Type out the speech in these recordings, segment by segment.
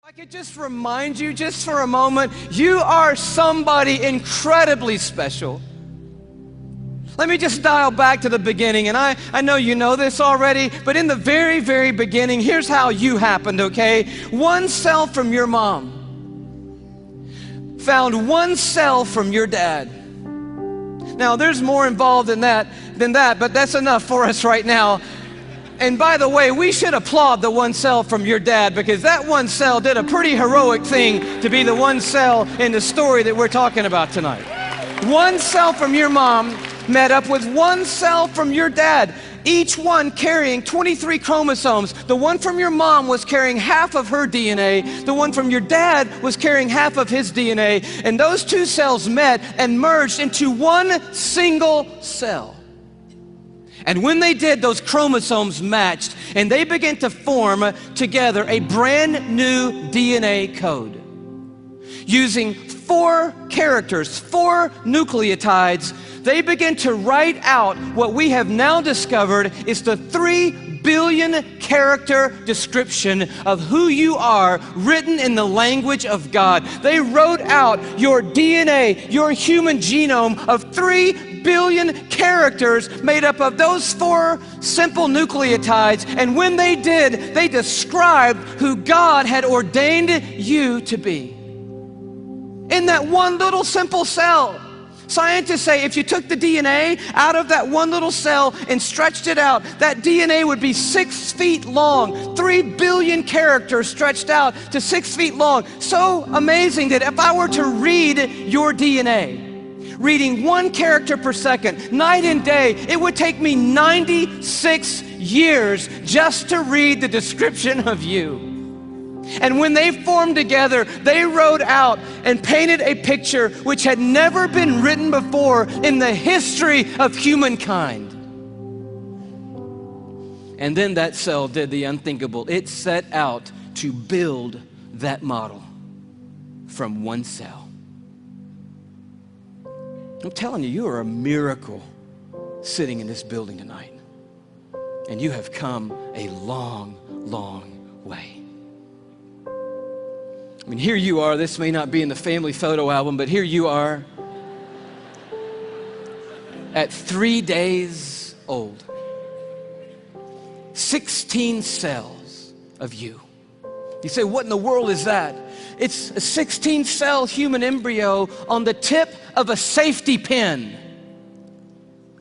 I could just remind you just for a moment, you are somebody incredibly special. Let me just dial back to the beginning, and I know you know this already, but in the very, very beginning, here's how you happened, okay? One cell from your mom found one cell from your dad. Now, there's more involved than that, but that's enough for us right now. And by the way, we should applaud the one cell from your dad, because that one cell did a pretty heroic thing to be the one cell in the story that we're talking about tonight. One cell from your mom met up with one cell from your dad, each one carrying 23 chromosomes. The one from your mom was carrying half of her DNA. The one from your dad was carrying half of his DNA. And those two cells met and merged into one single cell. And when they did, those chromosomes matched, and they began to form together a brand new DNA code. Using 4 characters, 4 nucleotides, they began to write out what we have now discovered is the 3 billion character description of who you are, written in the language of God. They wrote out your DNA, your human genome of 3 billion characters made up of those 4 simple nucleotides. And when they did, they described who God had ordained you to be. In that one little simple cell. Scientists say if you took the DNA out of that one little cell and stretched it out, that DNA would be 6 feet long, 3 billion characters stretched out to 6 feet long. So amazing that if I were to read your DNA, reading 1 character per second, night and day, it would take me 96 years just to read the description of you. And when they formed together, they wrote out and painted a picture which had never been written before in the history of humankind. And then that cell did the unthinkable. It set out to build that model from one cell. I'm telling you, you are a miracle sitting in this building tonight. And you have come a long, long way. I mean, here you are. This may not be in the family photo album, but here you are at 3 days old. 16 cells of you. You say, what in the world is that? It's a 16-cell human embryo on the tip of a safety pin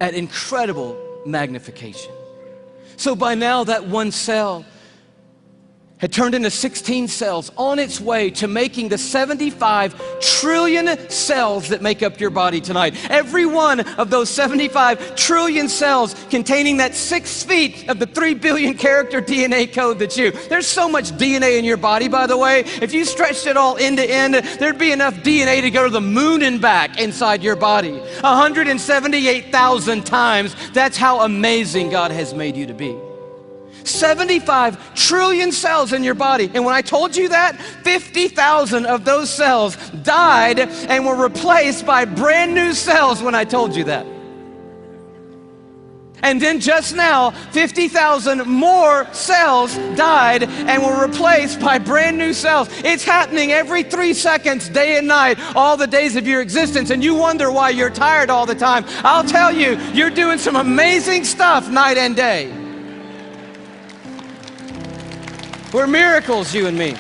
at incredible magnification. So by now, that one cell had turned into 16 cells on its way to making the 75 trillion cells that make up your body tonight. Every one of those 75 trillion cells containing that 6 feet of the 3 billion character DNA code that's you. There's so much DNA in your body, by the way. If you stretched it all end to end, there'd be enough DNA to go to the moon and back inside your body. 178,000 times. That's how amazing God has made you to be. 75 trillion cells in your body. And when I told you that, 50,000 of those cells died and were replaced by brand new cells when I told you that. And then just now, 50,000 more cells died and were replaced by brand new cells. It's happening every 3 seconds, day and night, all the days of your existence. And you wonder why you're tired all the time. I'll tell you, you're doing some amazing stuff night and day. We're miracles, you and me.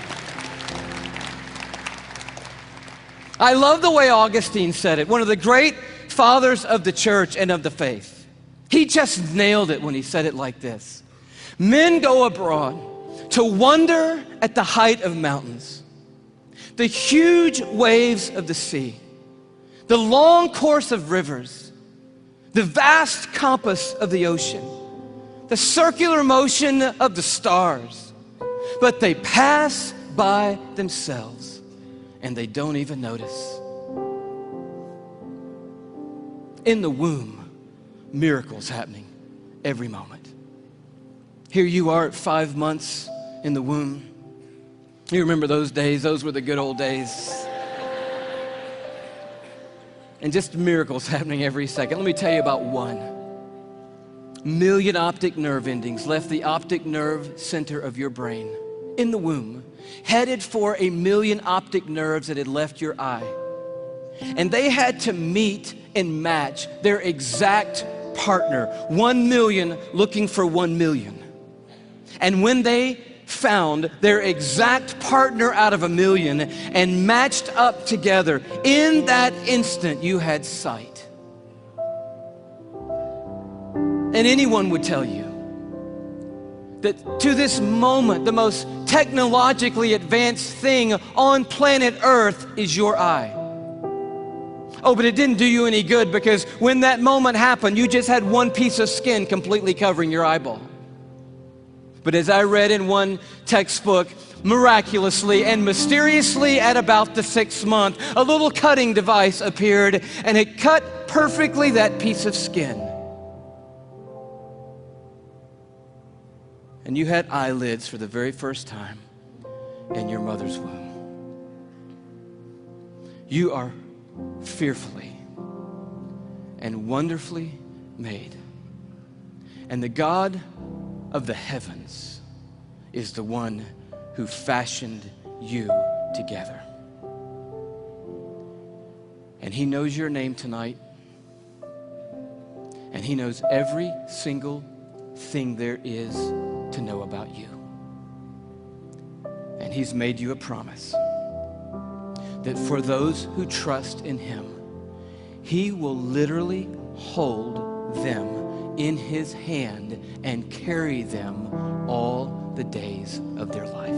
I love the way Augustine said it, one of the great fathers of the church and of the faith. He just nailed it when he said it like this. Men go abroad to wonder at the height of mountains, the huge waves of the sea, the long course of rivers, the vast compass of the ocean, the circular motion of the stars. But they pass by themselves and they don't even notice. In the womb, miracles happening every moment. Here you are at 5 months in the womb. You remember those days? Those were the good old days. And just miracles happening every second. Let me tell you about one. million optic nerve endings left the optic nerve center of your brain. in the womb, headed for 1,000,000 optic nerves that had left your eye. And they had to meet and match their exact partner, 1,000,000 looking for 1,000,000. And when they found their exact partner out of 1,000,000 and matched up together, in that instant you had sight. And anyone would tell you that to this moment, the most technologically advanced thing on planet Earth is your eye. Oh, but it didn't do you any good, because when that moment happened, you just had one piece of skin completely covering your eyeball. But as I read in one textbook, miraculously and mysteriously at about the 6th month, a little cutting device appeared, and it cut perfectly that piece of skin. And you had eyelids for the very first time in your mother's womb. You are fearfully and wonderfully made. And the God of the heavens is the one who fashioned you together. And he knows your name tonight. And he knows every single thing there is to know about you. And he's made you a promise that for those who trust in him, he will literally hold them in his hand and carry them all the days of their life.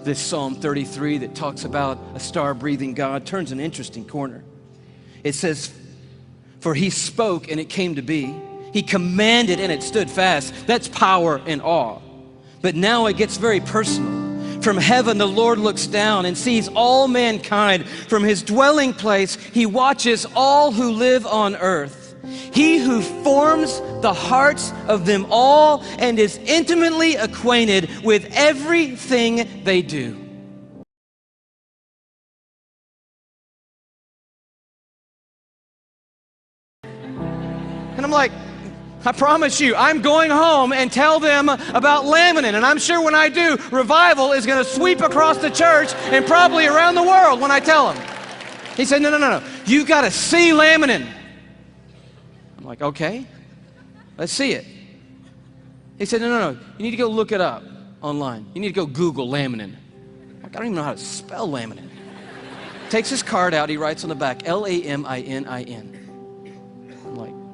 This Psalm 33 that talks about a star-breathing God turns an interesting corner. It says, "For he spoke and it came to be. He commanded and it stood fast." That's power and awe. But now it gets very personal. From heaven, the Lord looks down and sees all mankind. From his dwelling place, he watches all who live on earth. He who forms the hearts of them all and is intimately acquainted with everything they do. And I'm like, I promise you, I'm going home and tell them about Laminin. And I'm sure when I do, revival is going to sweep across the church and probably around the world when I tell them. He said, no. You got to see Laminin. I'm like, okay, let's see it. He said, no. You need to go look it up online. You need to go Google Laminin. I'm like, I don't even know how to spell Laminin. Takes his card out. He writes on the back, Laminin.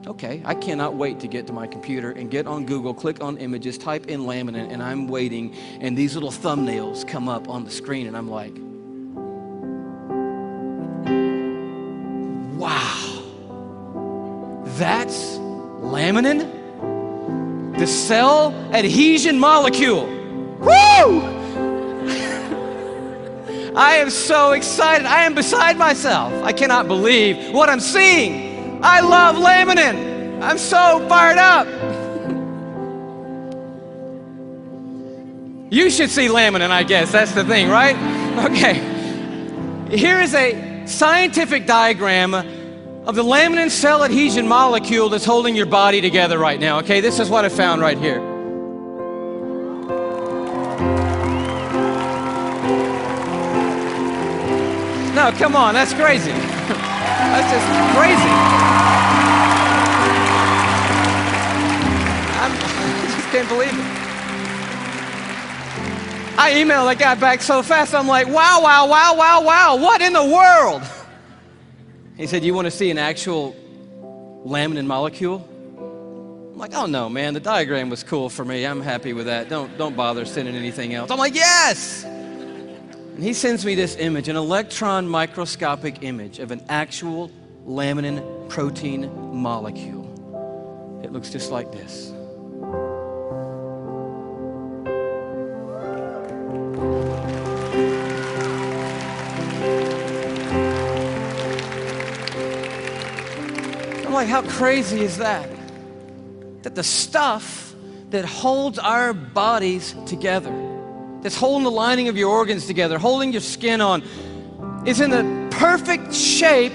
Okay, I cannot wait to get to my computer and get on Google, click on images, type in Laminin, and I'm waiting, and these little thumbnails come up on the screen, and I'm like, wow, that's Laminin? The cell adhesion molecule. Woo! I am so excited. I am beside myself. I cannot believe what I'm seeing. I love Laminin. I'm so fired up. You should see Laminin, I guess. That's the thing, right? Okay. Here is a scientific diagram of the laminin cell adhesion molecule that's holding your body together right now. Okay, this is what I found right here. No, come on, that's crazy. That's just crazy. I just can't believe it. I emailed that guy back so fast, I'm like, wow, what in the world? He said, you want to see an actual laminin molecule? I'm like, oh no, man, the diagram was cool for me. I'm happy with that. Don't bother sending anything else. I'm like, yes! And he sends me this image, an electron microscopic image of an actual laminin protein molecule. It looks just like this. I'm like, how crazy is that? That the stuff that holds our bodies together, that's holding the lining of your organs together, holding your skin on, is in the perfect shape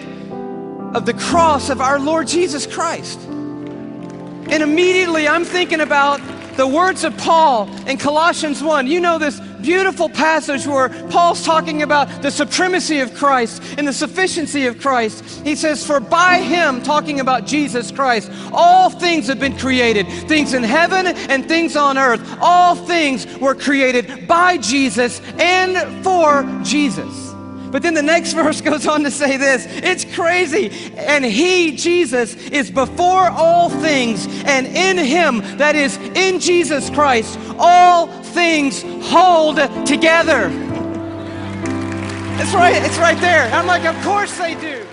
of the cross of our Lord Jesus Christ. And immediately I'm thinking about the words of Paul in Colossians 1. You know this beautiful passage where Paul's talking about the supremacy of Christ and the sufficiency of Christ. He says, for by him, talking about Jesus Christ, all things have been created, things in heaven and things on earth. All things were created by Jesus and for Jesus. But then the next verse goes on to say this. It's crazy. And he, Jesus, is before all things, and in him, that is, in Jesus Christ, all things hold together. It's right there. I'm like, of course they do.